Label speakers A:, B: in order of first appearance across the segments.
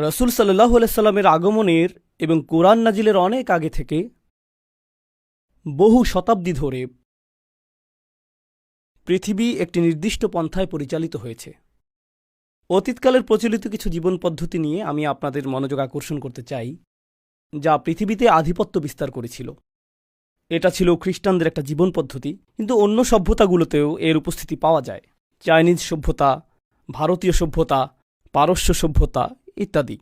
A: রাসূল সাল্লাল্লাহু আলাইহি সাল্লামের আগমনের এবং কোরআন নাজিলের অনেক আগে থেকে বহু শতাব্দী ধরে পৃথিবী একটি নির্দিষ্ট পন্থায় পরিচালিত হয়েছে। অতীতকালের প্রচলিত কিছু জীবন পদ্ধতি নিয়ে আমি আপনাদের মনোযোগ আকর্ষণ করতে চাই, যা পৃথিবীতে আধিপত্য বিস্তার করেছিল। এটা ছিল খ্রিস্টানদের একটা জীবন পদ্ধতি, কিন্তু অন্য সভ্যতাগুলোতেও এর উপস্থিতি পাওয়া যায়। চাইনিজ সভ্যতা, ভারতীয় সভ্যতা, পারস্য সভ্যতা ইত্যাদি।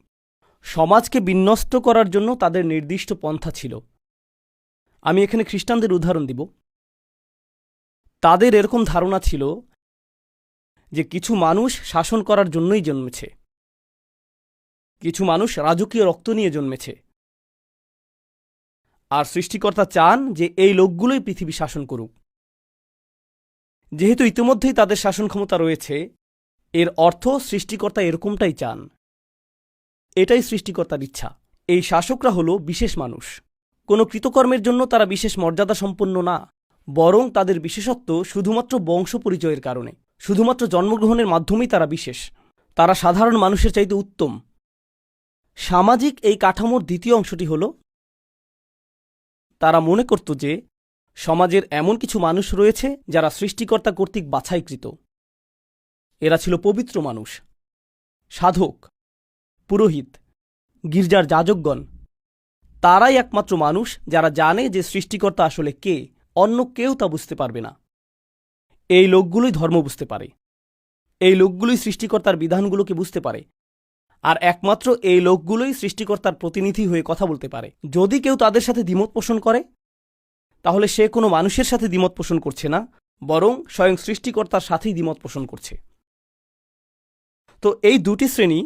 A: সমাজকে বিন্যস্ত করার জন্য তাদের নির্দিষ্ট পন্থা ছিল। আমি এখানে খ্রিস্টানদের উদাহরণ দিব। তাদের এরকম ধারণা ছিল যে কিছু মানুষ শাসন করার জন্যই জন্মেছে, কিছু মানুষ রাজকীয় রক্ত নিয়ে জন্মেছে, আর সৃষ্টিকর্তা চান যে এই লোকগুলোই পৃথিবী শাসন করুক। যেহেতু ইতিমধ্যেই তাদের শাসন ক্ষমতা রয়েছে, এর অর্থ সৃষ্টিকর্তা এরকমটাই চান। এটাই সৃষ্টিকর্তার ইচ্ছা। এই শাসকরা হলো বিশেষ মানুষ। কোনো কৃতকর্মের জন্য তারা বিশেষ মর্যাদা সম্পন্ন না, বরং তাদের বিশেষত্ব শুধুমাত্র বংশ পরিচয়ের কারণে। শুধুমাত্র জন্মগ্রহণের মাধ্যমেই তারা বিশেষ। তারা সাধারণ মানুষের চাইতে উত্তম। সামাজিক এই কাঠামোর দ্বিতীয় অংশটি হল, তারা মনে করত যে সমাজের এমন কিছু মানুষ রয়েছে যারা সৃষ্টিকর্তা কর্তৃক বাছাইকৃত। এরা ছিল পবিত্র মানুষ, সাধক, পুরোহিত, গির্জার যাজকগণ। তারাই একমাত্র মানুষ যারা জানে যে সৃষ্টিকর্তা আসলে কে, অন্য কেউ তা বুঝতে পারবে না। এই লোকগুলোই ধর্ম বুঝতে পারে, এই লোকগুলোই সৃষ্টিকর্তার বিধানগুলোকে বুঝতে পারে, আর একমাত্র এই লোকগুলোই সৃষ্টিকর্তার প্রতিনিধি হয়ে কথা বলতে পারে। যদি কেউ তাদের সাথে দ্বিমত পোষণ করে, তাহলে সে কোনো মানুষের সাথে দ্বিমত পোষণ করছে না, বরং স্বয়ং সৃষ্টিকর্তার সাথেই দ্বিমত পোষণ করছে। তো এই দুটি শ্রেণী,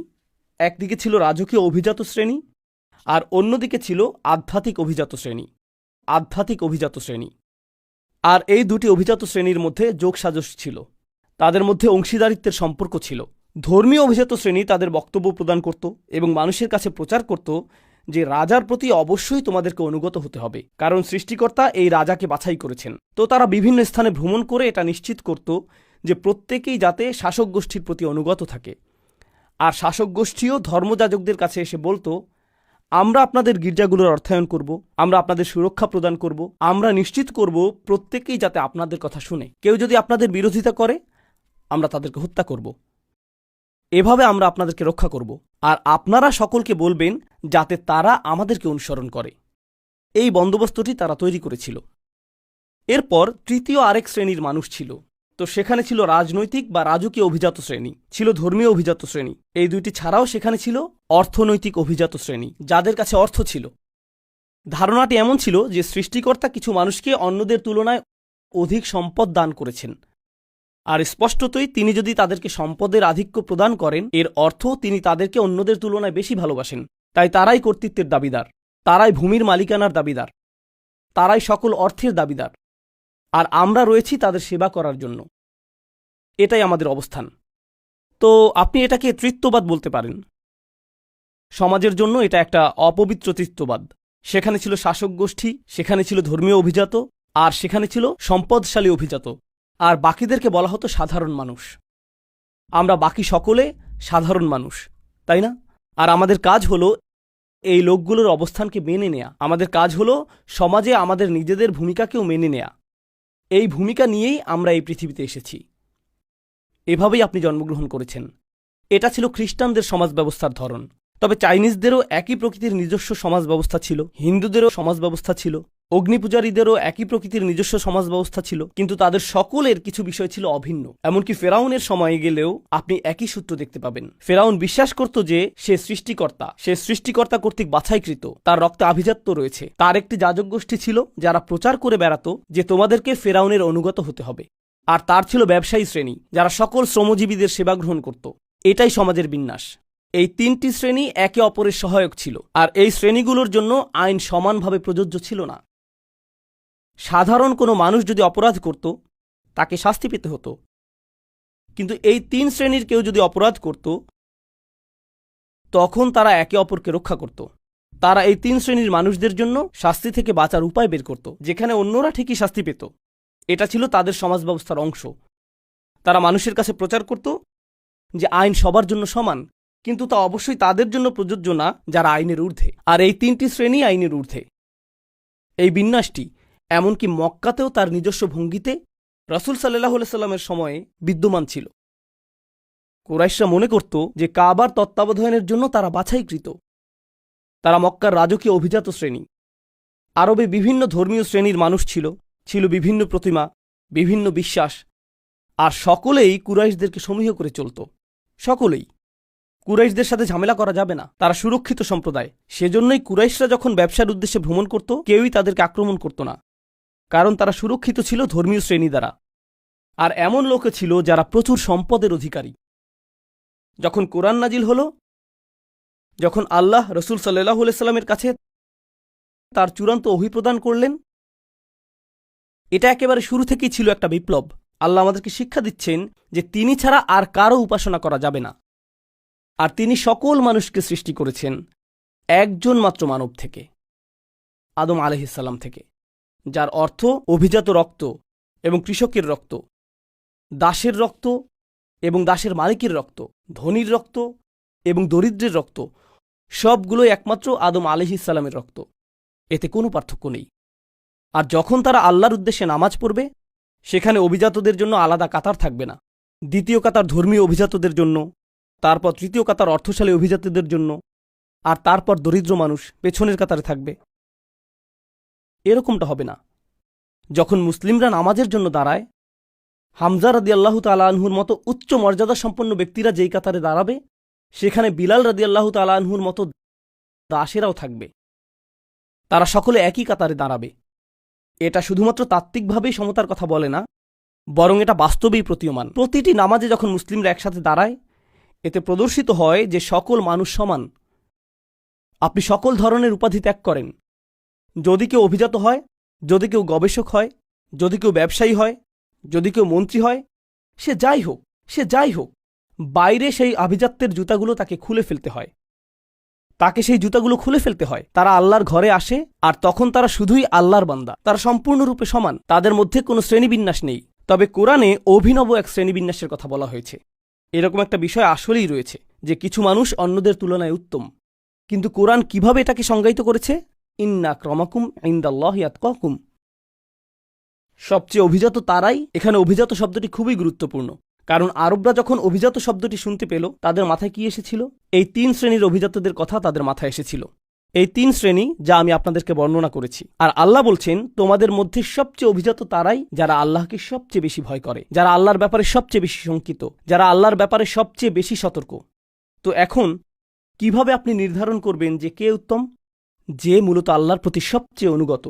A: একদিকে ছিল রাজকীয় অভিজাত শ্রেণী, আর অন্যদিকে ছিল আধ্যাত্মিক অভিজাত শ্রেণী। আধ্যাত্মিক অভিজাত শ্রেণী। আর এই দুটি অভিজাত শ্রেণীর মধ্যে যোগসাজশ ছিল, তাদের মধ্যে অংশীদারিত্বের সম্পর্ক ছিল। ধর্মীয় অভিজাত শ্রেণী তাদের বক্তব্য প্রদান করত এবং মানুষের কাছে প্রচার করত যে রাজার প্রতি অবশ্যই তোমাদেরকে অনুগত হতে হবে, কারণ সৃষ্টিকর্তা এই রাজাকে বাছাই করেছেন। তো তারা বিভিন্ন স্থানে ভ্রমণ করে এটা নিশ্চিত করত যে প্রত্যেকেই যাতে শাসক গোষ্ঠীর প্রতি অনুগত থাকে। আর শাসক গোষ্ঠীও ধর্মযাজকদের কাছে এসে বলতো, আমরা আপনাদের গির্জাগুলোর অর্থায়ন করব, আমরা আপনাদের সুরক্ষা প্রদান করব, আমরা নিশ্চিত করব প্রত্যেকেই যাতে আপনাদের কথা শুনে। কেউ যদি আপনাদের বিরোধিতা করে, আমরা তাদেরকে হত্যা করব। এভাবে আমরা আপনাদেরকে রক্ষা করব, আর আপনারা সকলকে বলবেন যাতে তারা আমাদেরকে অনুসরণ করে। এই বন্দোবস্তটি তারা তৈরি করেছিল। এরপর তৃতীয় আরেক শ্রেণীর মানুষ ছিল। তো সেখানে ছিল রাজনৈতিক বা রাজকীয় অভিজাত শ্রেণী, ছিল ধর্মীয় অভিজাত শ্রেণী। এই দুইটি ছাড়াও সেখানে ছিল অর্থনৈতিক অভিজাত শ্রেণী, যাদের কাছে অর্থ ছিল। ধারণাটি এমন ছিল যে সৃষ্টিকর্তা কিছু মানুষকে অন্যদের তুলনায় অধিক সম্পদ দান করেছেন, আর স্পষ্টতই তিনি যদি তাদেরকে সম্পদের আধিক্য প্রদান করেন, এর অর্থ তিনি তাদেরকে অন্যদের তুলনায় বেশি ভালোবাসেন। তাই তারাই কর্তৃত্বের দাবিদার, তারাই ভূমির মালিকানার দাবিদার, তারাই সকল অর্থের দাবিদার, আর আমরা রয়েছি তাদের সেবা করার জন্য। এটাই আমাদের অবস্থান। তো আপনি এটাকে তৃত্ববাদ বলতে পারেন। সমাজের জন্য এটা একটা অপবিত্র তৃত্ববাদ। সেখানে ছিল শাসক গোষ্ঠী, সেখানে ছিল ধর্মীয় অভিজাত, আর সেখানে ছিল সম্পদশালী অভিজাত, আর বাকিদেরকে বলা হতো সাধারণ মানুষ। আমরা বাকি সকলে সাধারণ মানুষ, তাই না? আর আমাদের কাজ হলো এই লোকগুলোর অবস্থানকে মেনে নেয়া। আমাদের কাজ হলো সমাজে আমাদের নিজেদের ভূমিকাকেও মেনে নেয়া। এই ভূমিকা নিয়েই আমরা এই পৃথিবীতে এসেছি। এভাবেই আপনি জন্মগ্রহণ করেছেন। এটা ছিল খ্রিস্টানদের সমাজ ব্যবস্থার ধরন। তবে চাইনিজদেরও একই প্রকৃতির নিজস্ব সমাজ ব্যবস্থা ছিল, হিন্দুদেরও সমাজ ব্যবস্থা ছিল, অগ্নিপূজারীদেরও একই প্রকৃতির নিজস্ব সমাজ ব্যবস্থা ছিল, কিন্তু তাদের সকলের কিছু বিষয় ছিল অভিন্ন। এমনকি ফেরাউনের সময়ে গেলেও আপনি একই সূত্র দেখতে পাবেন। ফেরাউন বিশ্বাস করত যে সে সৃষ্টিকর্তা কর্তৃক বাছাইকৃত, তার রক্তে আভিজাত্য রয়েছে। তার একটি যাজক গোষ্ঠী ছিল যারা প্রচার করে বেড়াতো যে তোমাদেরকে ফেরাউনের অনুগত হতে হবে। আর তার ছিল ব্যবসায়ী শ্রেণী, যারা সকল শ্রমজীবীদের সেবা গ্রহণ করত। এটাই সমাজের বিন্যাস। এই তিনটি শ্রেণী একে অপরের সহায়ক ছিল, আর এই শ্রেণীগুলোর জন্য আইন সমানভাবে প্রযোজ্য ছিল না। সাধারণ কোনো মানুষ যদি অপরাধ করত, তাকে শাস্তি পেতে হতো, কিন্তু এই তিন শ্রেণীর কেউ যদি অপরাধ করত, তখন তারা একে অপরকে রক্ষা করত। তারা এই তিন শ্রেণীর মানুষদের জন্য শাস্তি থেকে বাঁচার উপায় বের করত, যেখানে অন্যরা ঠিকই শাস্তি পেত। এটা ছিল তাদের সমাজ ব্যবস্থার অংশ। তারা মানুষের কাছে প্রচার করত যে আইন সবার জন্য সমান, কিন্তু তা অবশ্যই তাদের জন্য প্রযোজ্য না যারা আইনের ঊর্ধ্বে। আর এই 3টি শ্রেণী আইনের ঊর্ধ্বে। এই বিন্যাসটি এমনকি মক্কাতেও তার নিজস্ব ভঙ্গিতে রাসূল সাল্লাল্লাহু আলাইহি সাল্লামের সময়ে বিদ্যমান ছিল। কুরাইশরা মনে করত যে কাবার তত্ত্বাবধানের জন্য তারা বাছাইকৃত। তারা মক্কার রাজকীয় অভিজাত শ্রেণী। আরবে বিভিন্ন ধর্মীয় শ্রেণীর মানুষ ছিল, ছিল বিভিন্ন প্রতিমা, বিভিন্ন বিশ্বাস, আর সকলেই কুরাইশদেরকে সমীহ করে চলত। সকলেই। কুরাইশদের সাথে ঝামেলা করা যাবে না, তারা সুরক্ষিত সম্প্রদায়। সেজন্যই কুরাইশরা যখন ব্যবসার উদ্দেশ্যে ভ্রমণ করত, কেউই তাদেরকে আক্রমণ করত না, কারণ তারা সুরক্ষিত ছিল ধর্মীয় শ্রেণী দ্বারা। আর এমন লোকে ছিল যারা প্রচুর সম্পদের অধিকারী। যখন কোরআন নাজিল হল, যখন আল্লাহ রসুল সাল্লাল্লাহু আলাইহি সাল্লামের কাছে তার চূড়ান্ত ওহী প্রদান করলেন, এটা একেবারে শুরু থেকেই ছিল একটা বিপ্লব। আল্লাহ আমাদেরকে শিক্ষা দিচ্ছেন যে তিনি ছাড়া আর কারও উপাসনা করা যাবে না। আর তিনি সকল মানুষকে সৃষ্টি করেছেন একজন মাত্র মানব থেকে, আদম আলাইহিস সালাম থেকে, যার অর্থ অভিজাত রক্ত এবং কৃষকের রক্ত, দাসের রক্ত এবং দাসের মালিকের রক্ত, ধনীর রক্ত এবং দরিদ্রের রক্ত, সবগুলোই একমাত্র আদম আলাইহিস সালামের রক্ত। এতে কোনো পার্থক্য নেই। আর যখন তারা আল্লাহর উদ্দেশ্যে নামাজ পড়বে, সেখানে অভিজাতদের জন্য আলাদা কাতার থাকবে না। দ্বিতীয় কাতার ধর্মীয় অভিজাতদের জন্য, তারপর তৃতীয় কাতার অর্থশালী অভিজাতদের জন্য, আর তারপর দরিদ্র মানুষ পেছনের কাতারে থাকবে। এরকমটা হবে না। যখন মুসলিমরা নামাজের জন্য দাঁড়ায়, হামজা রাদিয়াল্লাহু তাআলা আনহুর মতো উচ্চ মর্যাদা সম্পন্ন ব্যক্তিরা যেই কাতারে দাঁড়াবে, সেখানে বিলাল রাদিয়াল্লাহু তাআলা আনহুর মতো দাসেরাও থাকবে। তারা সকলে একই কাতারে দাঁড়াবে। এটা শুধুমাত্র তাত্ত্বিকভাবেই সমতার কথা বলে না, বরং এটা বাস্তবেই প্রতীয়মান। প্রতিটি নামাজে যখন মুসলিমরা একসাথে দাঁড়ায়, এতে প্রদর্শিত হয় যে সকল মানুষ সমান। আপনি সকল ধরনের উপাধি ত্যাগ করেন। যদি কেউ অভিজাত হয়, যদি কেউ গবেষক হয়, যদি কেউ ব্যবসায়ী হয়, যদি কেউ মন্ত্রী হয়, সে যাই হোক, বাইরে সেই আভিজাত্যের জুতাগুলো তাকে খুলে ফেলতে হয়। তারা আল্লাহর ঘরে আসে, আর তখন তারা শুধুই আল্লাহর বান্দা। তারা সম্পূর্ণরূপে সমান, তাদের মধ্যে কোনো শ্রেণীবিন্যাস নেই। তবে কোরআনে অভিনব এক শ্রেণীবিন্যাসের কথা বলা হয়েছে। এরকম একটা বিষয় আসলেই রয়েছে যে কিছু মানুষ অন্যদের তুলনায় উত্তম। কিন্তু কোরআন কিভাবে এটাকে সংজ্ঞায়িত করেছে? ইন্না আক্রামাকুম ইনদাল্লাহি আতকাকুম। সবচেয়ে অভিজাত তারাই। এখানে অভিজাত শব্দটি খুবই গুরুত্বপূর্ণ, কারণ আরবরা যখন অভিজাত শব্দটি শুনতে পেল, তাদের মাথায় কি এসেছিল? এই 3 শ্রেণীর অভিজাতদের কথা তাদের মাথায় এসেছিল। এই 3 শ্রেণী যা আমি আপনাদেরকে বর্ণনা করেছি। আর আল্লাহ বলছেন, তোমাদের মধ্যে সবচেয়ে অভিজাত তারাই যারা আল্লাহকে সবচেয়ে বেশি ভয় করে, যারা আল্লাহর ব্যাপারে সবচেয়ে বেশি শঙ্কিত, যারা আল্লাহর ব্যাপারে সবচেয়ে বেশি সতর্ক। তো এখন কিভাবে আপনি নির্ধারণ করবেন যে কে উত্তম? যে মূলত আল্লাহর প্রতি সবচেয়ে অনুগত,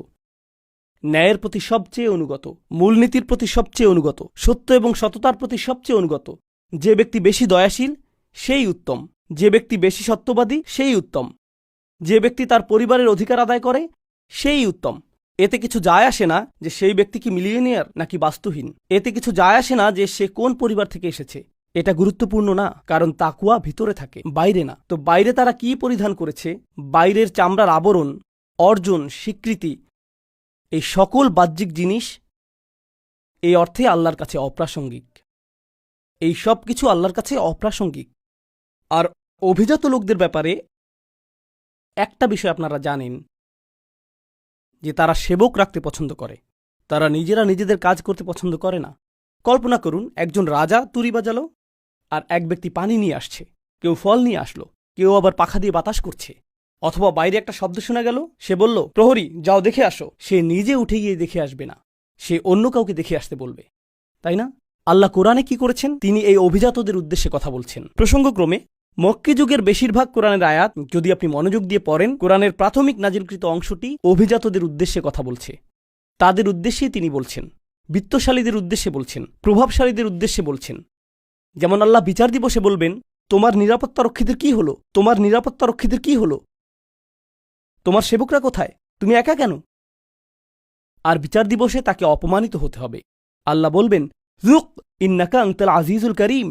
A: ন্যায়ের প্রতি সবচেয়ে অনুগত, মূলনীতির প্রতি সবচেয়ে অনুগত, সত্য এবং সততার প্রতি সবচেয়ে অনুগত। যে ব্যক্তি বেশি দয়াশীল, সেই উত্তম। যে ব্যক্তি বেশি সত্যবাদী, সেই উত্তম। যে ব্যক্তি তার পরিবারের অধিকার আদায় করে, সেই উত্তম। এতে কিছু যায় আসে না যে সেই ব্যক্তি কি মিলিয়নিয়ার নাকি বাস্তুহীন। এতে কিছু যায় আসে না যে সে কোন পরিবার থেকে এসেছে। এটা গুরুত্বপূর্ণ না, কারণ তাকওয়া ভিতরে থাকে, বাইরে না। তো বাইরে তারা কি পরিধান করেছে, বাইরের চামড়ার আবরণ, অর্জন, স্বীকৃতি, এই সকল বাহ্যিক জিনিস এই অর্থে আল্লাহর কাছে অপ্রাসঙ্গিক। এই সব কিছু আল্লাহর কাছে অপ্রাসঙ্গিক। আর অভিজাত লোকদের ব্যাপারে একটা বিষয় আপনারা জানেন, যে তারা সেবক রাখতে পছন্দ করে। তারা নিজেরা নিজেদের কাজ করতে পছন্দ করে না। কল্পনা করুন, একজন রাজা তুরি বাজালো, আর এক ব্যক্তি পানি নিয়ে আসছে, কেউ ফল নিয়ে আসলো, কেউ আবার পাখা দিয়ে বাতাস করছে। অথবা বাইরে একটা শব্দ শোনা গেল, সে বলল, প্রহরী যাও দেখে আসো। সে নিজে উঠে গিয়ে দেখে আসবে না, সে অন্য কাউকে দেখে আসতে বলবে, তাই না? আল্লাহ কোরআনে কি করেছেন? তিনি এই অভিজাতদের উদ্দেশ্যে কথা বলছেন। প্রসঙ্গক্রমে মক্কি যুগের বেশিরভাগ কোরআনের আয়াত যদি আপনি মনোযোগ দিয়ে পড়েন, কোরআনের প্রাথমিক নাজিলকৃত অংশটি অভিজাতদের উদ্দেশ্যে কথা বলছে। তাদের উদ্দেশ্যেই তিনি বলছেন, বিত্তশালীদের উদ্দেশ্যে বলছেন, প্রভাবশালীদের উদ্দেশ্যে বলছেন। যেমন আল্লাহ বিচার দিবসে বলবেন, তোমার নিরাপত্তারক্ষীদের কি হলো? তোমার নিরাপত্তারক্ষীদের কি হলো? তোমার সেবকরা কোথায়? তুমি একা কেন? আর বিচার দিবসে তাকে অপমানিত হতে হবে। আল্লাহ বলবেন, যুক ইন্নাকা আনতাল আজিজুল করিম,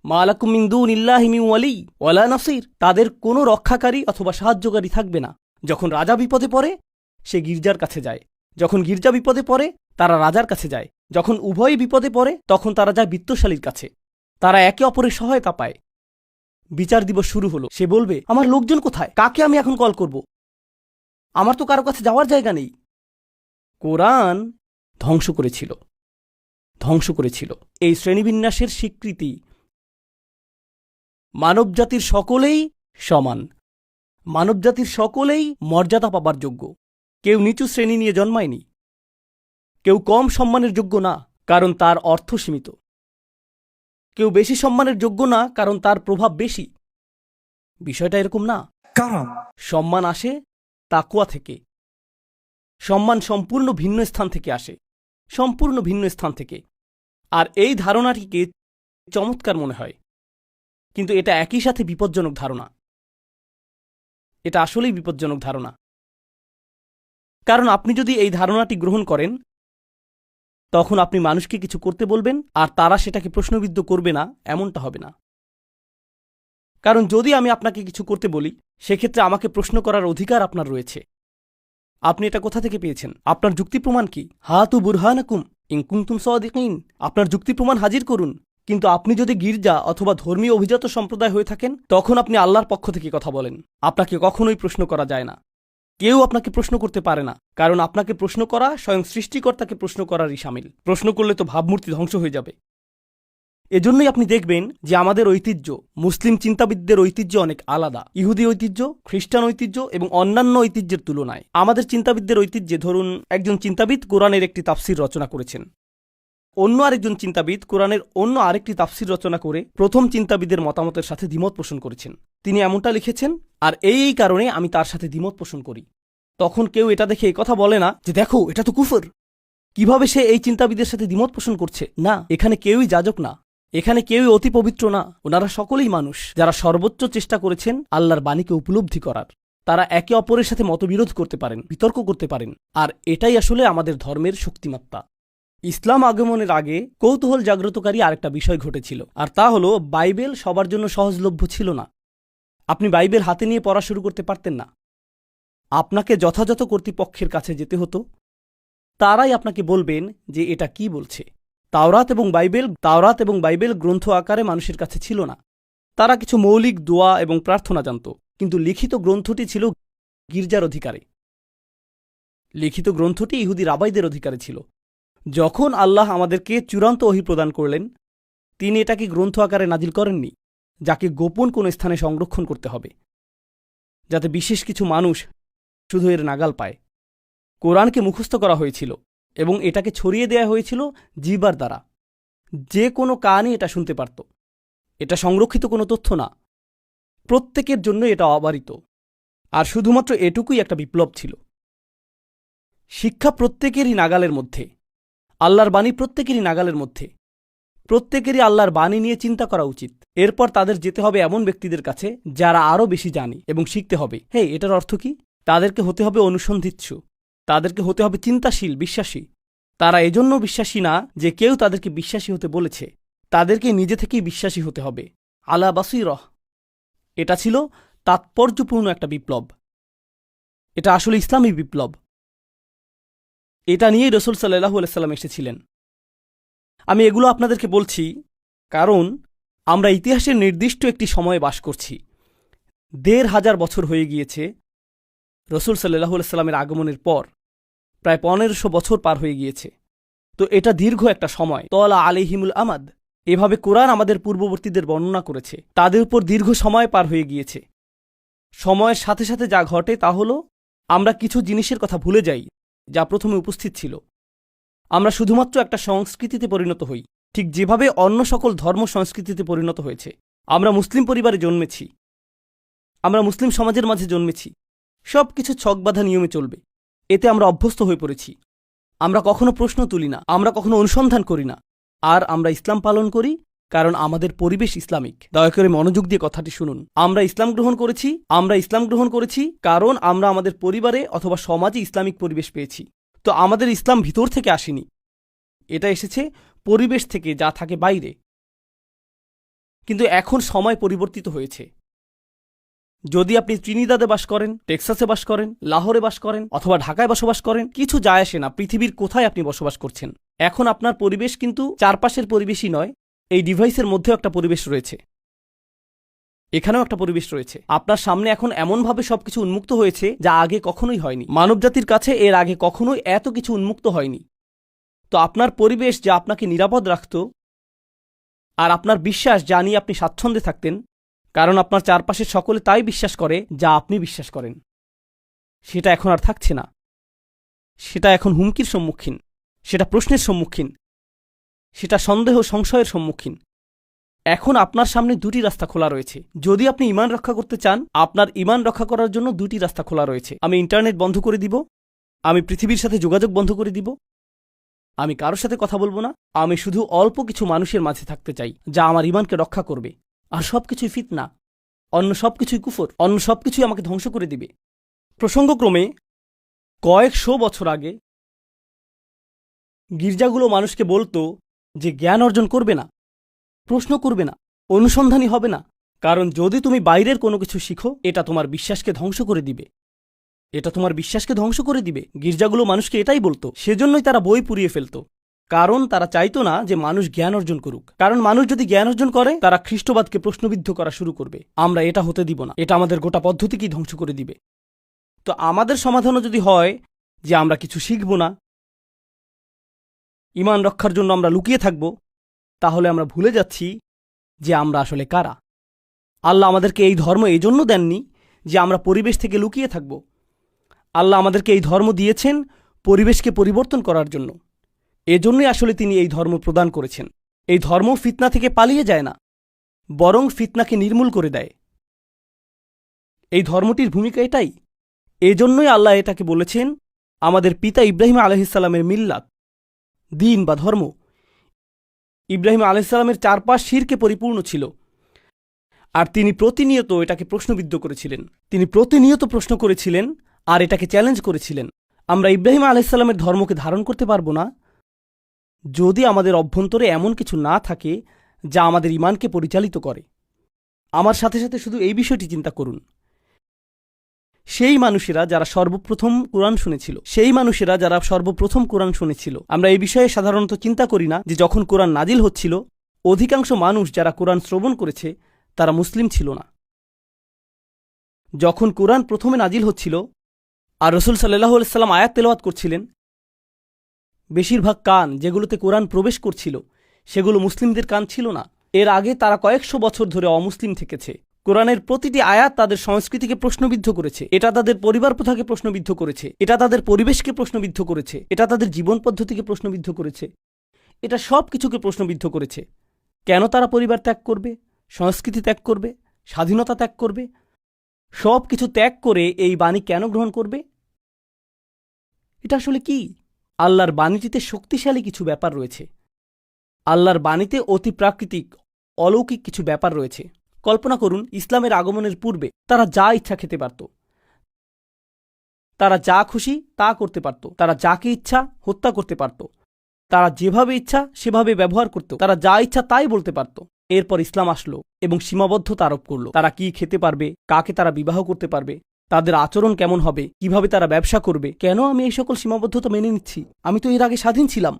A: মা লাকুম মিন দুনিল্লাহি মিন ওয়ালি ওয়ালা নাসির। তাদের কোনো রক্ষাকারী অথবা সাহায্যকারী থাকবে না। যখন রাজা বিপদে পড়ে, সে গির্জার কাছে যায়। যখন গির্জা বিপদে পড়ে, তারা রাজার কাছে যায়। যখন উভয়ই বিপদে পড়ে, তখন তারা যায় বিত্তশালীর কাছে। তারা একে অপরের সহায়তা পায়। বিচার দিবস শুরু হলো। সে বলবে, আমার লোকজন কোথায়, কাকে আমি এখন কল করব, আমার তো কারো কাছে যাওয়ার জায়গা নেই। কোরআন ধ্বংস করেছিল এই শ্রেণীবিন্যাসের স্বীকৃতি। মানবজাতির সকলেই সমান, মানবজাতির সকলেই মর্যাদা পাবার যোগ্য। কেউ নিচু শ্রেণী নিয়ে জন্মায়নি, কেউ কম সম্মানের যোগ্য না কারণ তার অর্থ সীমিত, কেউ বেশি সম্মানের যোগ্য না কারণ তার প্রভাব বেশি। বিষয়টা এরকম না। সম্মান আসে তাকওয়া থেকে, সম্মান সম্পূর্ণ ভিন্ন স্থান থেকে আসে, সম্পূর্ণ ভিন্ন স্থান থেকে। আর এই ধারণাটিকে চমৎকার মনে হয়, কিন্তু এটা একই সাথে বিপজ্জনক ধারণা। এটা আসলেই বিপজ্জনক ধারণা। কারণ আপনি যদি এই ধারণাটি গ্রহণ করেন, তখন আপনি মানুষকে কিছু করতে বলবেন আর তারা সেটাকে প্রশ্নবিদ্ধ করবে না, এমনটা হবে না। কারণ যদি আমি আপনাকে কিছু করতে বলি, সেক্ষেত্রে আমাকে প্রশ্ন করার অধিকার আপনার রয়েছে। আপনি এটা কোথা থেকে পেয়েছেন? আপনার যুক্তি প্রমাণ কি? হাতু বুরহানাকুম ইন কুনতুম সাদিকিন। আপনার যুক্তি প্রমাণ হাজির করুন। কিন্তু আপনি যদি গির্জা অথবা ধর্মীয় অভিজাত সম্প্রদায় হয়ে থাকেন, তখন আপনি আল্লাহর পক্ষ থেকে কথা বলেন। আপনাকে কখনোই প্রশ্ন করা যায় না, কেউ আপনাকে প্রশ্ন করতে পারে না, কারণ আপনাকে প্রশ্ন করা স্বয়ং সৃষ্টিকর্তাকে প্রশ্ন করারই শামিল। প্রশ্ন করলে তো ভাবমূর্তি ধ্বংস হয়ে যাবে। এজন্যই আপনি দেখবেন যে আমাদের ঐতিহ্য, মুসলিম চিন্তাবিদদের ঐতিহ্য অনেক আলাদা। ইহুদি ঐতিহ্য, খ্রিস্টান ঐতিহ্য এবং অন্যান্য ঐতিহ্যের তুলনায় আমাদের চিন্তাবিদদের ঐতিহ্যে, ধরুন একজন চিন্তাবিদ কোরআনের একটি তাফসির রচনা করেছেন, অন্য আরেকজন চিন্তাবিদ কোরআনের অন্য আরেকটি তাফসির রচনা করে প্রথম চিন্তাবিদের মতামতের সাথে দ্বিমত পোষণ করেছেন। তিনি এমনটা লিখেছেন, আর এই কারণে আমি তার সাথে দ্বিমত পোষণ করি। তখন কেউ এটা দেখে এই কথা বলে না যে দেখো এটা তো কুফর, কিভাবে সে এই চিন্তাবিদের সাথে দ্বিমত পোষণ করছে। না, এখানে কেউই যাজক না, এখানে কেউই অতি পবিত্র না। ওনারা সকলেই মানুষ যারা সর্বোচ্চ চেষ্টা করেছেন আল্লাহর বাণীকে উপলব্ধি করার। তারা একে অপরের সাথে মতবিরোধ করতে পারেন, বিতর্ক করতে পারেন, আর এটাই আসলে আমাদের ধর্মের শক্তিমাত্রা। ইসলাম আগমনের আগে কৌতূহল জাগ্রতকারী আরেকটা বিষয় ঘটেছিল, আর তা হলো বাইবেল সবার জন্য সহজলভ্য ছিল না। আপনি বাইবেল হাতে নিয়ে পড়া শুরু করতে পারতেন না। আপনাকে যথাযথ কর্তৃপক্ষের কাছে যেতে হতো, তারাই আপনাকে বলবেন যে এটা কি বলছে। তাওরাত এবং বাইবেল গ্রন্থ আকারে মানুষের কাছে ছিল না। তারা কিছু মৌলিক দোয়া এবং প্রার্থনা জানত, কিন্তু লিখিত গ্রন্থটি ছিল গির্জার অধিকারে। লিখিত গ্রন্থটি ইহুদি রাবাইদের অধিকারে ছিল। যখন আল্লাহ আমাদেরকে চূড়ান্ত ওহী প্রদান করলেন, তিনি এটাকে গ্রন্থ আকারে নাজিল করেননি, যাকে গোপন কোনো স্থানে সংরক্ষণ করতে হবে, যাতে বিশেষ কিছু মানুষ শুধু এর নাগাল পায়। কোরআনকে মুখস্থ করা হয়েছিল এবং এটাকে ছড়িয়ে দেয়া হয়েছিল জিহ্বার দ্বারা। যে কোনো কানই এটা শুনতে পারত। এটা সংরক্ষিত কোনো তথ্য না, প্রত্যেকের জন্য এটা অবারিত। আর শুধুমাত্র এটুকুই একটা বিপ্লব ছিল। শিক্ষা প্রত্যেকেরই নাগালের মধ্যে, আল্লাহর বাণী প্রত্যেকেরই নাগালের মধ্যে। প্রত্যেকেরই আল্লাহর বাণী নিয়ে চিন্তা করা উচিত। এরপর তাদের যেতে হবে এমন ব্যক্তিদের কাছে যারা আরও বেশি জানে, এবং শিখতে হবে। এটার অর্থ কি? তাদেরকে হতে হবে অনুসন্ধিৎসু, তাদেরকে হতে হবে চিন্তাশীল, বিশ্বাসী। তারা এজন্য বিশ্বাসী না যে কেউ তাদেরকে বিশ্বাসী হতে বলেছে, তাদেরকে নিজে থেকেই বিশ্বাসী হতে হবে। আলা বাসীরহ। এটা ছিল তাৎপর্যপূর্ণ একটা বিপ্লব। এটা আসলে ইসলামী বিপ্লব। এটা নিয়েই রাসূল সাল্লাল্লাহু আলাইহি ওয়াসাল্লাম এসেছিলেন। আমি এগুলো আপনাদেরকে বলছি কারণ আমরা ইতিহাসের নির্দিষ্ট একটি সময়ে বাস করছি। ১৫০০ বছর হয়ে গিয়েছে রাসূল সাল্লাল্লাহু আলাইহি ওয়াসাল্লামের আগমনের পর। প্রায় ১৫০০ বছর পার হয়ে গিয়েছে। তো এটা দীর্ঘ একটা সময়। তলা আলাইহিমুল আমাদ, এভাবে কোরআন আমাদের পূর্ববর্তীদের বর্ণনা করেছে। তাদের উপর দীর্ঘ সময় পার হয়ে গিয়েছে। সময়ের সাথে সাথে যা ঘটে তা হলো আমরা কিছু জিনিসের কথা ভুলে যাই যা প্রথমে উপস্থিত ছিল। আমরা শুধুমাত্র একটা সংস্কৃতিতে পরিণত হই, ঠিক যেভাবে অন্য সকল ধর্ম সংস্কৃতিতে পরিণত হয়েছে। আমরা মুসলিম পরিবারে জন্মেছি, আমরা মুসলিম সমাজের মাঝে জন্মেছি। সব কিছু ছকবাঁধা নিয়মে চলবে, এতে আমরা অভ্যস্ত হয়ে পড়েছি। আমরা কখনো প্রশ্ন তুলি না, আমরা কখনো অনুসন্ধান করি না। আর আমরা ইসলাম পালন করি কারণ আমাদের পরিবেশ ইসলামিক। দয়া করে মনোযোগ দিয়ে কথাটি শুনুন। আমরা ইসলাম গ্রহণ করেছি কারণ আমরা আমাদের পরিবারে অথবা সমাজে ইসলামিক পরিবেশ পেয়েছি। তো আমাদের ইসলাম ভিতর থেকে আসেনি, এটা এসেছে পরিবেশ থেকে, যা থাকে বাইরে। কিন্তু এখন সময় পরিবর্তিত হয়েছে। যদি আপনি ত্রিনিদাদে বাস করেন, টেক্সাসে বাস করেন, লাহোরে বাস করেন অথবা ঢাকায় বসবাস করেন, কিছু যায় আসে না পৃথিবীর কোথায় আপনি বসবাস করছেন। এখন আপনার পরিবেশ কিন্তু চারপাশের পরিবেশই নয়, এই ডিভাইসের মধ্যেও একটা পরিবেশ রয়েছে। এখানেও একটা পরিবেশ রয়েছে। আপনার সামনে এখন এমনভাবে সবকিছু উন্মুক্ত হয়েছে যা আগে কখনোই হয়নি। মানবজাতির কাছে এর আগে কখনোই এত কিছু উন্মুক্ত হয়নি। তো আপনার পরিবেশ যা আপনাকে নিরাপদ রাখত, আর আপনার বিশ্বাস যা নিয়ে আপনি স্বাচ্ছন্দ্যে থাকতেন, কারণ আপনার চারপাশের সকলে তাই বিশ্বাস করে যা আপনি বিশ্বাস করেন, সেটা এখন আর থাকছে না। সেটা এখন হুমকির সম্মুখীন, সেটা প্রশ্নের সম্মুখীন, সেটা সন্দেহ সংশয়ের সম্মুখীন। এখন আপনার সামনে দুটি রাস্তা খোলা রয়েছে। যদি আপনি ঈমান রক্ষা করতে চান, আপনার ঈমান রক্ষা করার জন্য দুটি রাস্তা খোলা রয়েছে। আমি ইন্টারনেট বন্ধ করে দিব, আমি পৃথিবীর সাথে যোগাযোগ বন্ধ করে দিব, আমি কারোর সাথে কথা বলবো না, আমি শুধু অল্প কিছু মানুষের মাঝে থাকতে চাই যা আমার ঈমানকে রক্ষা করবে। আর সবকিছুই ফিতনা, অন্য সবকিছুই কুফর, অন্য সবকিছুই আমাকে ধ্বংস করে দিবে। প্রসঙ্গক্রমে কয়েকশো বছর আগে গির্জাগুলো মানুষকে বলতো যে জ্ঞান অর্জন করবে না, প্রশ্ন করবে না, অনুসন্ধানী হবে না, কারণ যদি তুমি বাইরের কোনো কিছু শিখো এটা তোমার বিশ্বাসকে ধ্বংস করে দিবে, এটা তোমার বিশ্বাসকে ধ্বংস করে দিবে। গির্জাগুলো মানুষকে এটাই বলতো। সেজন্যই তারা বই পুড়িয়ে ফেলত, কারণ তারা চাইতো না যে মানুষ জ্ঞান অর্জন করুক। কারণ মানুষ যদি জ্ঞান অর্জন করে, তারা খ্রিস্টবাদকে প্রশ্নবিদ্ধ করা শুরু করবে। আমরা এটা হতে দিব না, এটা আমাদের গোটা পদ্ধতিকেই ধ্বংস করে দিবে। তো আমাদের সমাধানও যদি হয় যে আমরা কিছু শিখব না, ঈমান রক্ষার জন্য আমরা লুকিয়ে থাকব, তাহলে আমরা ভুলে যাচ্ছি যে আমরা আসলে কারা। আল্লাহ আমাদেরকে এই ধর্ম এই জন্য দেননি যে আমরা পরিবেশ থেকে লুকিয়ে থাকব। আল্লাহ আমাদেরকে এই ধর্ম দিয়েছেন পরিবেশকে পরিবর্তন করার জন্য। এজন্যই আসলে তিনি এই ধর্ম প্রদান করেছেন। এই ধর্ম ফিতনা থেকে পালিয়ে যায় না, বরং ফিতনাকে নির্মূল করে দেয়। এই ধর্মটির ভূমিকা এটাই। এজন্যই আল্লাহ এটাকে বলেছেন আমাদের পিতা ইব্রাহিম আলাইহিসসালামের মিল্লাত, দিন বা ধর্ম। ইব্রাহিম আলাইহিসসালামের চারপাশ শিরকে পরিপূর্ণ ছিল, আর তিনি প্রতিনিয়ত এটাকে প্রশ্নবিদ্ধ করেছিলেন। তিনি প্রতিনিয়ত প্রশ্ন করেছিলেন আর এটাকে চ্যালেঞ্জ করেছিলেন। আমরা ইব্রাহিম আলাইহিসসালামের ধর্মকে ধারণ করতে পারব না যদি আমাদের অভ্যন্তরে এমন কিছু না থাকে যা আমাদের ঈমানকে পরিচালিত করে। আমার সাথে সাথে শুধু এই বিষয়টি চিন্তা করুন। সেই মানুষেরা যারা সর্বপ্রথম কোরআন শুনেছিল, আমরা এই বিষয়ে সাধারণত চিন্তা করি না যে যখন কোরআন নাজিল হচ্ছিল, অধিকাংশ মানুষ যারা কোরআন শ্রবণ করেছে তারা মুসলিম ছিল না। যখন কোরআন প্রথমে নাজিল হচ্ছিল আর রাসূল সাল্লাল্লাহু আলাইহি ওয়াসাল্লাম আয়াত তেলাওয়াত করছিলেন, বেশিরভাগ কান যেগুলোতে কোরআন প্রবেশ করছিল সেগুলো মুসলিমদের কান ছিল না। এর আগে তারা কয়েকশো বছর ধরে অমুসলিম থেকেছে। কোরআনের প্রতিটি আয়াত তাদের সংস্কৃতিকে প্রশ্নবিদ্ধ করেছে, এটা তাদের পরিবার প্রথাকে প্রশ্নবিদ্ধ করেছে, এটা তাদের পরিবেশকে প্রশ্নবিদ্ধ করেছে, এটা তাদের জীবন পদ্ধতিকে প্রশ্নবিদ্ধ করেছে, এটা সব কিছুকে প্রশ্নবিদ্ধ করেছে। কেন তারা পরিবার ত্যাগ করবে, সংস্কৃতি ত্যাগ করবে, স্বাধীনতা ত্যাগ করবে? সব কিছু ত্যাগ করে এই বাণী কেন গ্রহণ করবে? এটা আসলে কি? আল্লাহর বাণীটিতে শক্তিশালী কিছু ব্যাপার রয়েছে। আল্লাহর বাণীতে অতি প্রাকৃতিক অলৌকিক কিছু ব্যাপার রয়েছে। কল্পনা করুন, ইসলামের আগমনের পূর্বে তারা যা ইচ্ছা খেতে পারত, তারা যা খুশি তা করতে পারত, তারা যাকে ইচ্ছা হত্যা করতে পারত, তারা যেভাবে ইচ্ছা সেভাবে ব্যবহার করত, তারা যা ইচ্ছা তাই বলতে পারত। এরপর ইসলাম আসলো এবং সীমাবদ্ধতা আরোপ করল। তারা কি খেতে পারবে, কাকে তারা বিবাহ করতে পারবে, তাদের আচরণ কেমন হবে, কিভাবে তারা ব্যবসা করবে। কেন আমি এই সকল সীমাবদ্ধতা মেনে নিচ্ছি? আমি তো এর আগে স্বাধীন ছিলাম।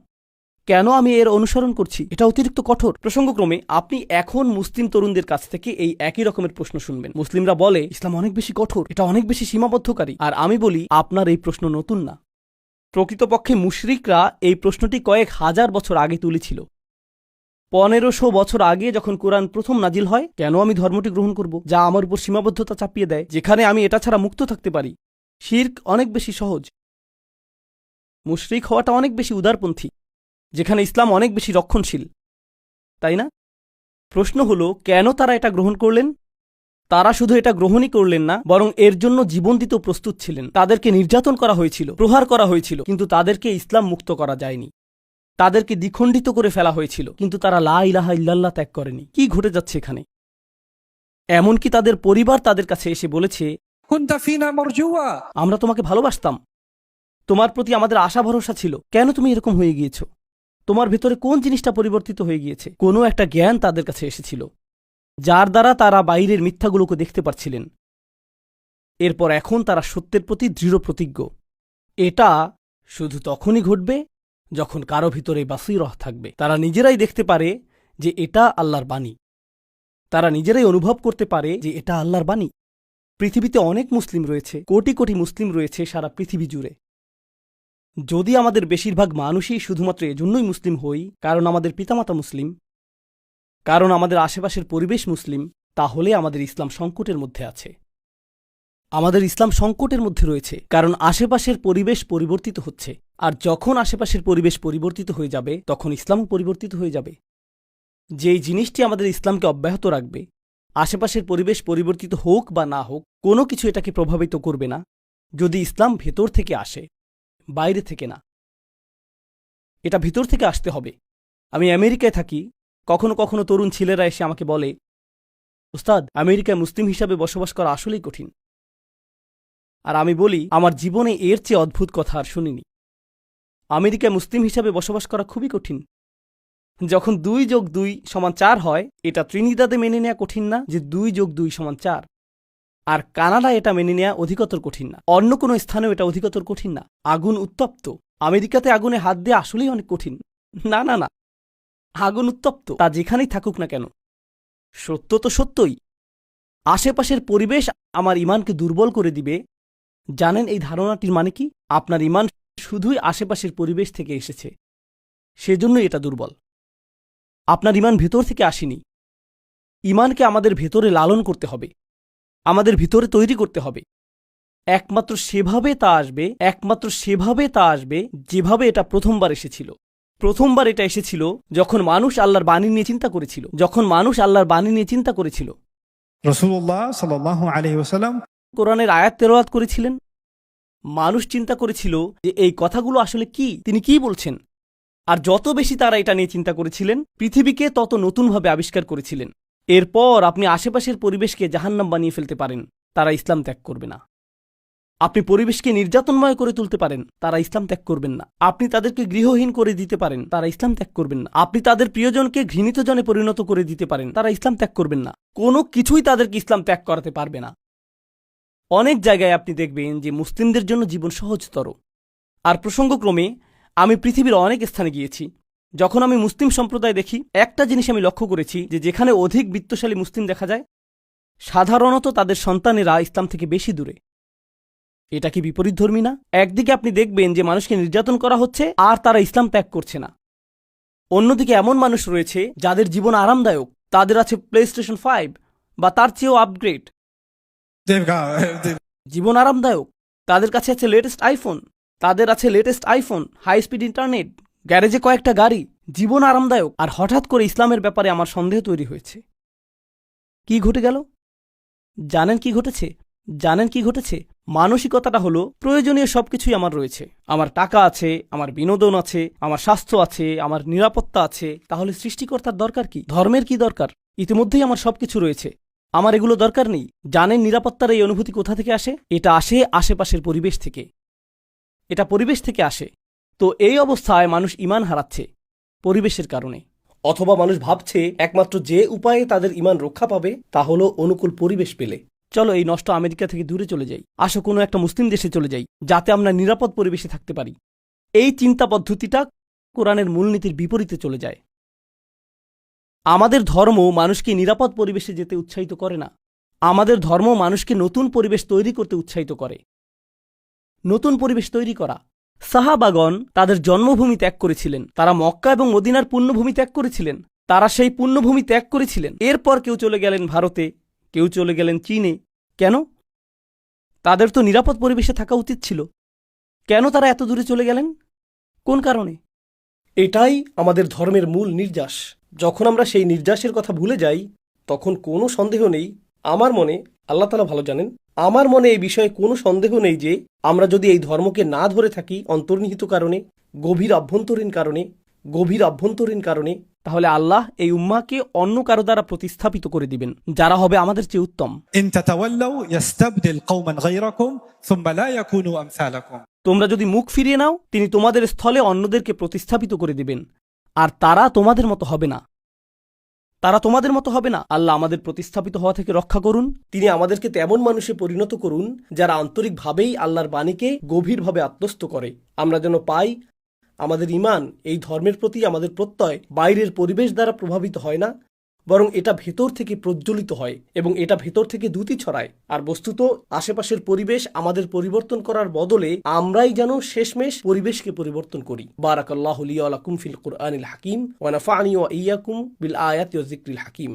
A: কেন আমি এর অনুসরণ করছি? এটা অতিরিক্ত কঠোর। প্রসঙ্গক্রমে আপনি এখন মুসলিম তরুণদের কাছ থেকে এই একই রকমের প্রশ্ন শুনবেন। মুসলিমরা বলে ইসলাম অনেক বেশি কঠোর, এটা অনেক বেশি সীমাবদ্ধকারী। আর আমি বলি আপনার এই প্রশ্ন নতুন না। প্রকৃতপক্ষে মুশরিকরা এই প্রশ্নটি কয়েক হাজার বছর আগে তুলেছিল। 1500 বছর আগে যখন কোরআন প্রথম নাজিল হয়, কেন আমি ধর্মটি গ্রহণ করব যা আমার উপর সীমাবদ্ধতা চাপিয়ে দেয়, যেখানে আমি এটা ছাড়া মুক্ত থাকতে পারি? শিরক অনেক বেশি সহজ, মুশরিক হওয়াটা অনেক বেশি উদারপন্থী, যেখানে ইসলাম অনেক বেশি রক্ষণশীল, তাই না? প্রশ্ন হলো কেন তারা এটা গ্রহণ করলেন? তারা শুধু এটা গ্রহণই করলেন না, বরং এর জন্য জীবন দিতেও প্রস্তুত ছিলেন। তাদেরকে নির্যাতন করা হয়েছিল, প্রহার করা হয়েছিল, কিন্তু তাদেরকে ইসলাম মুক্ত করা যায়নি। তাদেরকে দ্বিখণ্ডিত করে ফেলা হয়েছিল, কিন্তু তারা লা ইলাহা ইল্লাল্লাহ ত্যাগ করেনি। কি ঘটে যাচ্ছে এখানে? এমনকি তাদের পরিবার তাদের কাছে এসে বলেছে, আমরা তোমাকে ভালোবাসতাম, তোমার প্রতি আমাদের আশা ভরসা ছিল, কেন তুমি এরকম হয়ে গিয়েছ? তোমার ভেতরে কোন জিনিসটা পরিবর্তিত হয়ে গিয়েছে? কোনো একটা জ্ঞান তাদের কাছে এসেছিল, যার দ্বারা তারা বাইরের মিথ্যাগুলোকে দেখতে পারছিলেন। এরপর এখন তারা সত্যের প্রতি দৃঢ় প্রতিজ্ঞ। এটা শুধু তখনই ঘটবে যখন কারো ভিতরে বাসীরহ থাকবে, তারা নিজেরাই দেখতে পারে যে এটা আল্লাহর বাণী। তারা নিজেরাই অনুভব করতে পারে যে এটা আল্লাহর বাণী। পৃথিবীতে অনেক মুসলিম রয়েছে, কোটি কোটি মুসলিম রয়েছে সারা পৃথিবী জুড়ে। যদি আমাদের বেশিরভাগ মানুষই শুধুমাত্র এজন্যই মুসলিম হই কারণ আমাদের পিতামাতা মুসলিম, কারণ আমাদের আশেপাশের পরিবেশ মুসলিম, তাহলে আমাদের ইসলাম সংকটের মধ্যে আছে। আমাদের ইসলাম সংকটের মধ্যে রয়েছে কারণ আশেপাশের পরিবেশ পরিবর্তিত হচ্ছে, আর যখন আশেপাশের পরিবেশ পরিবর্তিত হয়ে যাবে তখন ইসলামও পরিবর্তিত হয়ে যাবে। যেই জিনিসটি আমাদের ইসলামকে অব্যাহত রাখবে, আশেপাশের পরিবেশ পরিবর্তিত হোক বা না হোক, কোনো কিছু এটাকে প্রভাবিত করবে না যদি ইসলাম ভেতর থেকে আসে, বাইরে থেকে না। এটা ভিতর থেকে আসতে হবে। আমি আমেরিকায় থাকি, কখনো কখনো তরুণ ছেলেরা এসে আমাকে বলে, উস্তাদ, আমেরিকায় মুসলিম হিসাবে বসবাস করা আসলেই কঠিন। আর আমি বলি, আমার জীবনে এর চেয়ে অদ্ভুত কথা আর শুনিনি। আমেরিকায় মুসলিম হিসাবে বসবাস করা খুবই কঠিন। যখন 2+2=4 হয়, এটা ত্রিনিদাদে মেনে নেওয়া কঠিন না যে 2+2=4। আর কানাডা এটা মেনে নেওয়া অধিকতর কঠিন না, অন্য কোনো স্থানেও এটা অধিকতর কঠিন না। আগুন উত্তপ্ত, আমেরিকাতে আগুনে হাত দেওয়া আসলেই অনেক কঠিন। না না না, আগুন উত্তপ্ত, তা যেখানেই থাকুক না কেন। সত্য তো সত্যই। আশেপাশের পরিবেশ আমার ইমানকে দুর্বল করে দিবে। জানেন এই ধারণাটির মানে কি? আপনার ইমান শুধুই আশেপাশের পরিবেশ থেকে এসেছে, সেজন্যই এটা দুর্বল। আপনার ইমান ভেতর থেকে আসেনি। ইমানকে আমাদের ভেতরে লালন করতে হবে, আমাদের ভিতরে তৈরি করতে হবে। একমাত্র সেভাবে তা আসবে যেভাবে এটা প্রথমবার এসেছিল। প্রথমবার এটা এসেছিল যখন মানুষ আল্লাহর বাণী নিয়ে চিন্তা করেছিল,
B: রাসূলুল্লাহ সাল্লাল্লাহু আলাইহি ওয়াসাল্লাম
A: কোরআনের আয়াত তেলাওয়াত করেছিলেন। মানুষ চিন্তা করেছিল যে এই কথাগুলো আসলে কি, তিনি কি বলছেন। আর যত বেশি তারা এটা নিয়ে চিন্তা করেছিলেন, পৃথিবীকে তত নতুনভাবে আবিষ্কার করেছিলেন। এরপর আপনি আশেপাশের পরিবেশকে জাহান্নাম বানিয়ে ফেলতে পারেন, তারা ইসলাম ত্যাগ করবে না। আপনি পরিবেশকে নির্যাতনময় করে তুলতে পারেন, তারা ইসলাম ত্যাগ করবেন না। আপনি তাদেরকে গৃহহীন করে দিতে পারেন, তারা ইসলাম ত্যাগ করবেন না। আপনি তাদের প্রিয়জনকে ঘৃণিত জনে পরিণত করে দিতে পারেন, তারা ইসলাম ত্যাগ করবেন না। কোনো কিছুই তাদেরকে ইসলাম ত্যাগ করাতে পারবে না। অনেক জায়গায় আপনি দেখবেন যে মুসলিমদের জন্য জীবন সহজতর। আর প্রসঙ্গক্রমে আমি পৃথিবীর অনেক স্থানে গিয়েছি। যখন আমি মুসলিম সম্প্রদায় দেখি, একটা জিনিস আমি লক্ষ্য করেছি যে যেখানে অধিক বিত্তশালী মুসলিম দেখা যায়, সাধারণত তাদের সন্তানেরা ইসলাম থেকে বেশি দূরে। এটা কি বিপরীতধর্মী না? একদিকে আপনি দেখবেন যে মানুষকে নির্যাতন করা হচ্ছে আর তারা ইসলাম ত্যাগ করছে না। অন্যদিকে এমন মানুষ রয়েছে যাদের জীবন আরামদায়ক, তাদের আছে প্লেস্টেশন 5 বা তার চেয়েও আপগ্রেড। জীবন আরামদায়ক, তাদের কাছে আছে latest iPhone, high speed internet, গ্যারেজে কয়েকটা গাড়ি। জীবন আরামদায়ক, আর হঠাৎ করে ইসলামের ব্যাপারে আমার সন্দেহ তৈরি হয়েছে। কি ঘটে গেল? জানেন কি ঘটেছে? মানসিকতাটা হলো, প্রয়োজনীয় সবকিছুই আমার রয়েছে। আমার টাকা আছে, আমার বিনোদন আছে, আমার স্বাস্থ্য আছে, আমার নিরাপত্তা আছে। তাহলে সৃষ্টিকর্তার দরকার কি? ধর্মের কি দরকার? ইতিমধ্যেই আমার সবকিছু রয়েছে, আমার এগুলো দরকার নেই। জানেন নিরাপত্তার এই অনুভূতি কোথা থেকে আসে? এটা আসে আশেপাশের পরিবেশ থেকে। এটা পরিবেশ থেকে আসে। তো এই অবস্থায় মানুষ ঈমান হারাচ্ছে পরিবেশের কারণে। অথবা মানুষ ভাবছে একমাত্র যে উপায়ে তাদের ঈমান রক্ষা পাবে তা হলো অনুকূল পরিবেশ পেলে। চলো এই নষ্ট আমেরিকা থেকে দূরে চলে যাই, আসো কোনো একটা মুসলিম দেশে চলে যাই, যাতে আমরা নিরাপদ পরিবেশে থাকতে পারি। এই চিন্তা পদ্ধতিটা কোরআনের মূলনীতির বিপরীতে চলে যায়। আমাদের ধর্ম মানুষকে নিরাপদ পরিবেশে যেতে উৎসাহিত করে না। আমাদের ধর্ম মানুষকে নতুন পরিবেশ তৈরি করতে উৎসাহিত করে। নতুন পরিবেশ তৈরি করা। সাহাবাগণ তাদের জন্মভূমি ত্যাগ করেছিলেন, তারা মক্কা এবং মদিনার পুণ্যভূমি ত্যাগ করেছিলেন, তারা সেই পুণ্যভূমি ত্যাগ করেছিলেন। এরপর কেউ চলে গেলেন ভারতে, কেউ চলে গেলেন চীনে। কেন? তাদের তো নিরাপদ পরিবেশে থাকা উচিত ছিল। কেন তারা এত দূরে চলে গেলেন? কোন কারণে? এটাই আমাদের ধর্মের মূল নির্যাস। যখন আমরা সেই নির্যাসের কথা ভুলে যাই, তখন কোনো সন্দেহ নেই, আমার মনে, আল্লাহ তাআলা ভালো জানেন, আমার মনে এই বিষয়ে কোনো সন্দেহ নেই যে আমরা যদি এই ধর্মকে না ধরে থাকি অন্তর্নিহিত কারণে, গভীর আভ্যন্তরীণ কারণে, তাহলে আল্লাহ এই উম্মাহকে অন্য কারো দ্বারা প্রতিস্থাপিত করে দিবেন, যারা হবে আমাদের চেয়ে উত্তম।
B: ইন তাতাওয়াল্লাউ ইস্তাবদিল কওমান গায়রাকুম সুম্মা লা ইয়াকুনু আমসালাকুম।
A: তোমরা যদি মুখ ফিরিয়ে নাও, তিনি তোমাদের স্থলে অন্যদেরকে প্রতিস্থাপিত করে দিবেন, আর তারা তোমাদের মতো হবে না। আল্লাহ আমাদের প্রতিস্থাপিত হওয়া থেকে রক্ষা করুন। তিনি আমাদেরকে তেমন মানুষে পরিণত করুন যারা আন্তরিকভাবেই আল্লাহর বাণীকে গভীরভাবে আত্মস্থ করে। আমরা যেন পাই আমাদের ঈমান, এই ধর্মের প্রতি আমাদের প্রত্যয় বাইরের পরিবেশ দ্বারা প্রভাবিত হয় না, বরং এটা ভেতর থেকে প্রজ্বলিত হয় এবং এটা ভেতর থেকে দ্যুতি ছড়ায়। আর বস্তুত আশেপাশের পরিবেশ আমাদের পরিবর্তন করার বদলে আমরাই যেন শেষমেশ পরিবেশকে পরিবর্তন করি। বারাকাল্লাহু লি ওয়া লাকুম ফিল কুরআনিল হাকিম ওয়া নাফা'নি ওয়া ইয়্যাকুম বিল আয়াতি ওয়াজ যিকরিল হাকিম।